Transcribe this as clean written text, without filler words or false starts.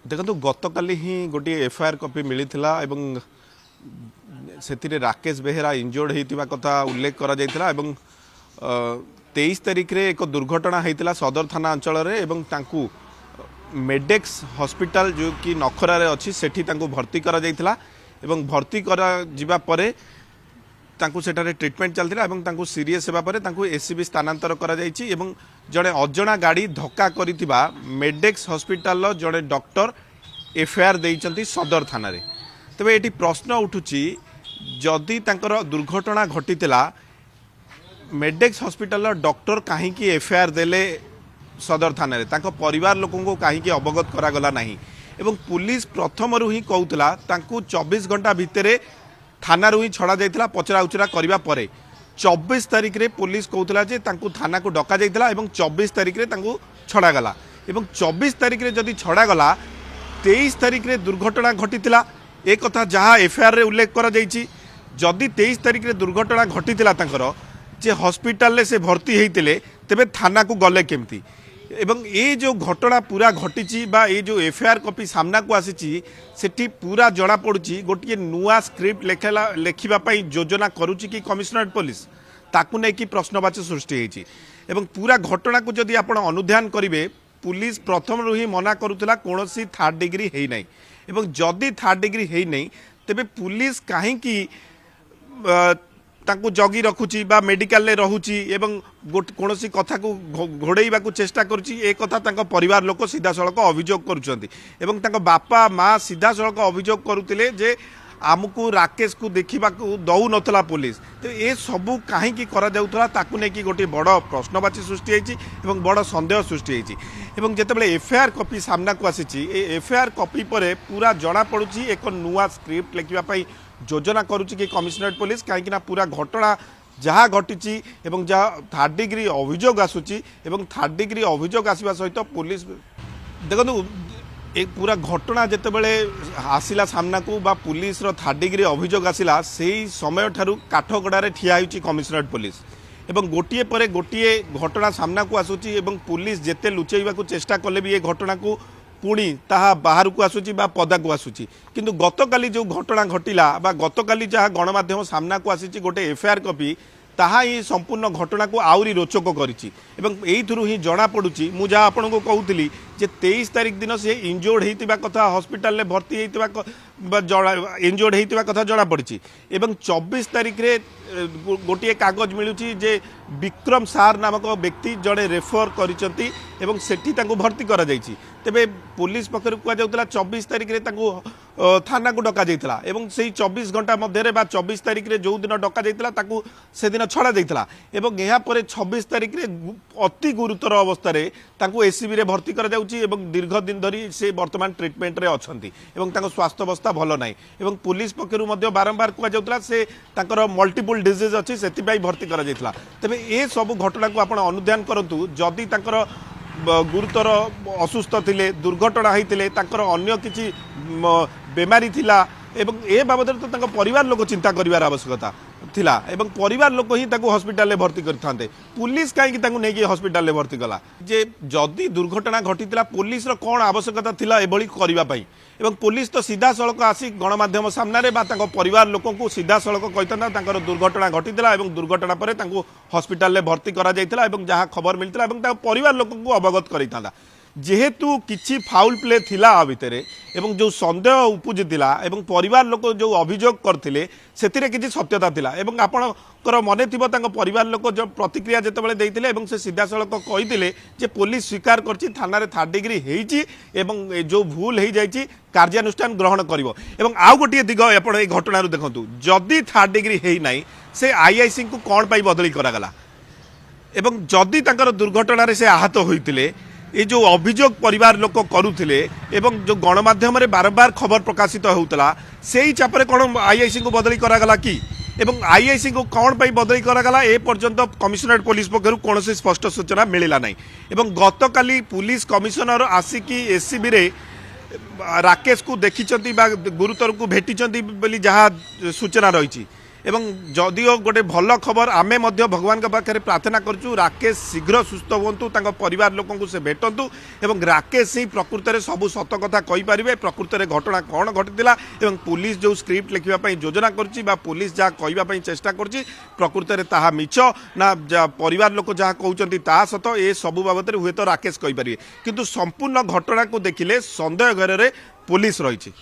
देखो गतकाली ही गोटे FIR copy मिलता से राकेश बेहेरा इंजोर्ड होता कथा उल्लेख करा 23 तारिख रे एक दुर्घटना होता सदर थाना अंचल मेडेक्स हॉस्पिटल जो कि नखरा अच्छी सेठी भर्ती करा भर्ती करा जिबा परे सेठारे ट्रिटमेंट चलता सीरीयस होगा एसीबी स्थानांतर करा जड़े अजणा गाड़ी धक्का करिथिबा मेडेक्स हॉस्पिटल जड़े डॉक्टर एफआईआर देइचंती सदर थाना रे। तबे एटी प्रश्न उठुची जदि तांकर दुर्घटना घटितिला मेडेक्स हॉस्पिटल डॉक्टर कहीं एफआईआर देले सदर थाना रे तांको परिवार लोकों को कहीं अवगत करागला नहीं एवं पुलिस प्रथम ही कहूला 24 घंटा भितर थाना ही छड़ा जाइथिला पचरा उचरा करबा परे 24 तारिख रे पुलिस कहूला जे तांको थाना को डका जाइथिला एवं 24 तारिख रे तांको छड़ा गला एवं 24 तारिख रे जदि छड़ा गला 23 तारिख रे दुर्घटना घटितिला एक कथा जहाँ एफआईआर रे उल्लेख करा जाइछि। जदि 23 तारिख रे दुर्घटना घटितिला तांकर जे हॉस्पिटल से भर्ती होइतिले तेबे थाना को गले केमती एवं ये जो घटना पूरा घटी ये जो एफआईआर कॉपी सामना को आसी सेठी पूरा जना पड़ुची गोटे नुआ स्क्रिप्ट लेखिबापी योजना करुच्ची कि कमिशनरेट पुलिस ताकू नहीं कि प्रश्नवाची सृष्टि होती एवं पूरा घटना को जदि आपण अनुध्यान करेंगे पुलिस प्रथम ही मना करुला कौन थर्ड डिग्री है नहीं एवं जदि थर्ड डिग्री है नहीं तेबे पुलिस कहीं तांको जगी रखुची बा मेडिकल ले रहुची एवं कौन कथा को घोड़ेबा को चेष्टा करुची ए कथा तांको परिवार लोक सीधा सड़क अभियोग करुचंती एवं तांको बापा माँ सीधा सड़क अभियोग करुतिले जे आमको राकेश को देखा दौ नथला पुलिस तो ये सबू कहीं करा जाउथला ताकू नहीं कि गोटे बड़ प्रश्नवाची सृष्टि होती एवं बड़ संदेह सृष्टि होती एवं जितेबाला एफआईआर कॉपी सामना को आसी एफआईआर कॉपी पर पूरा जना पड़ुची एक नुआ स्क्रिप्ट लिखिबापी योजना करुच्ची कि कमिशनरेट पुलिस कहीं पूरा घटना जहाँ घटी एवं जहाँ थर्ड डिग्री अभियोग आसूची एवं थर्ड डिग्री अभियोग आसवा सहित पुलिस देखो एक पूरा घटना जितेबाला आसला सामना को बा पुलिस रो थर्ड डिग्री अभियोग आसला से समय ठारू काठगड़ारे ठिया होची कमिशनरेट पुलिस एवं गोटे पर गोटे घटना सामना को आसूची एवं पुलिस जेते लुचेइबा को चेष्टा कले भी ये घटना को पुणी ताहा बाहर को आसूची बा पदा को आसूची किंतु गतकाली जो घटना घटिला बा गतकाली जहाँ गणमाध्यम सामना को आसी गोटे एफआईआर कॉपी ताहा ही संपूर्ण घटना को आहरी रोचक करिछि एवं एइथुरु ही जना पड़ुछि मु जहाँ आपन को कहूली जे 23 तारिख दिन से इंजोर्ड होइतिबा कथा हॉस्पिटल ले भर्ती होइतिबा इंजोर्ड होइतिबा कथा जना पड़िछि एवं 24 तारिख रे गोटे कागज मिलुछि जे विक्रम सार नामक व्यक्ति जड़े रेफर करिसंती एवं सेठी तांको भर्ती करा जाइछि तेबे पुलिस पक्षर कह जाउतला 24 तारिख रे तांको थाना को डका जाइतला एवं सेही 24 घंटा मध्य बा 24 तारिख रे जो दिन डका जाइतला ताकू से दिन छड़ा जाइतला एवं यहाँ पर 26 तारिख रे अति गुरुतर अवस्था रे तांको एसीबी रे भर्ती करा जाउछि एवं दीर्घ दिन धरी से वर्तमान ट्रिटमेंट रे अछंती एवं तांको स्वास्थ्य अवस्था भल नाही एवं पुलिस पक्षर मध्य बारंबार कह जाउतला से तांकर मल्टीपल डिजीज अछि सेतिबाई भर्ती करा जाइतला तबे ए सब घटना को आपण अनुध्यान करंतु जदि तांकर गुरुतर असुस्थ थिले दुर्घटना होइतिले तांकर अन्य किछि बेमारी थिला एवं ए बाबद तो तांको परिवार लोक चिंता करिवार आवश्यकता थिला एवं परिवार लोक ही तांको हॉस्पिटल ले भर्ती करथांते पुलिस काहे तांको नेकी हॉस्पिटल ले भर्ती कला जे जदि दुर्घटना घटितिला पुलिस रो कोन आवश्यकता थिला एभली करिवा पई एवं पुलिस तो सीधा सड़क आसी गणमाध्यम सामने बा तांको परिवार लोकों को सीधा सड़क कहितंदा तांकर दुर्घटना घटितिला एवं दुर्घटना परे तांको हॉस्पिटल ले भर्ती करा जाइतिला एवं जहाँ खबर मिलतिला एवं तांको परिवार लोकों को अवगत करितंदा जेहेतु किछि फाउल प्ले थिला आ भितरे एवं जो संदेह उपजिला एवं परिवार लोक जो अभियोग करथिले सेतिरे किछि सत्यता थिला एवं आपणकर मने थिबो तांको परिवार लोक जो प्रतिक्रिया जेतेबेले देइथिले एवं से सीधा सड़क कहिथिले जे पुलिस स्वीकार करछि थाना रे थर्ड डिग्री हेइछि एवं जो भूल हेइ जाइछि कार्यानुष्ठान ग्रहण करिवो एवं आउ गोटिए दिग आपण ए घटनारु देखंतु जदि थर्ड डिग्री हेइ नाही से आईआईसी को कोन पाई बदली करागला एवं जदि तांकर दुर्घटना रे से आहत होइथिले ये जो अभियोग परिवार लोक करुले एवं जो गणमाध्यम बारंबार खबर प्रकाशित होता से ही चापरे कौन आईआईसी को बदली करागला कि एवं आईआईसी को कौन पाई बदली करागला ए पर्यंत कमिशनरेट पुलिस पक्षर कौन स्पष्ट सूचना मिलला नहीं एवं गतकाली पुलिस कमिशनर आसिकी एसीबी रे राकेश को देखी गुरुतर को भेटी जहाँ सूचना रही এবং যদিও গোटे भल खबर आमे मध्य भगवान के पाखे प्रार्थना करूँ राकेश शीघ्र सुस्थ हूँ परिवार लोक से भेटतु एवं राकेश ही प्रकृत में सबू सत कथा कहींपारे प्रकृत में घटना कौन घटी पुलिस जो स्क्रिप्ट लिखापी योजना कर पुलिस जहाँ कहवाई चेष्टा कर प्रकृत में ताहा मिछ ना परिवार लोक जहाँ कहते ता सत ए सबू बाबद हुए तो राकेश कहींपारे किंतु संपूर्ण घटना को देखिले संदेह घर में पुलिस रही।